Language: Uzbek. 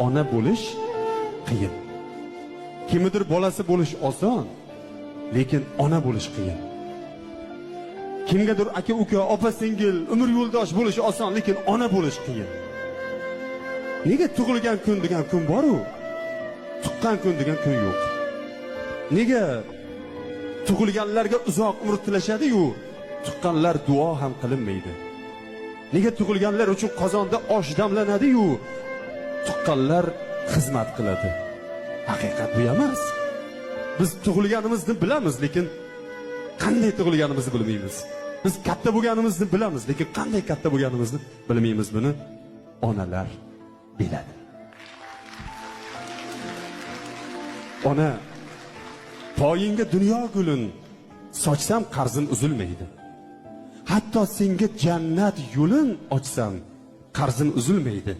ona bo'lish qiyin. Kimnidir bolasi bo'lish oson, lekin ona bo'lish qiyin. Kimgadir aka uka, opa singil, umr yo'ldosh bo'lish oson, lekin ona bo'lish qiyin. Nega tug'ilgan kun degan kun bor-u, tuqqan kun degan kun yo'q? Nega tug'ilganlarga uzoq umr tilashadi-yu, tuqqanlar duo ham qilinmaydi? Nega tug'ilganlar uchun qozonda osh damlanadi-yu, tuqqanlar xizmat qiladi? Haqiqat bu emas. Biz tug'ilganimizni bilamiz, lekin qanday tug'ilganimizni bilmaymiz. Biz katta bo'lganimizni bilamiz, lekin qanday katta bo'lganimizni bilmaymiz. Buni onalar biladi. Ona, poyingga dunyo gulin sochsam qarzim uzilmaydi. Hatto senga jannat yo'lin ochsam qarzim uzilmaydi.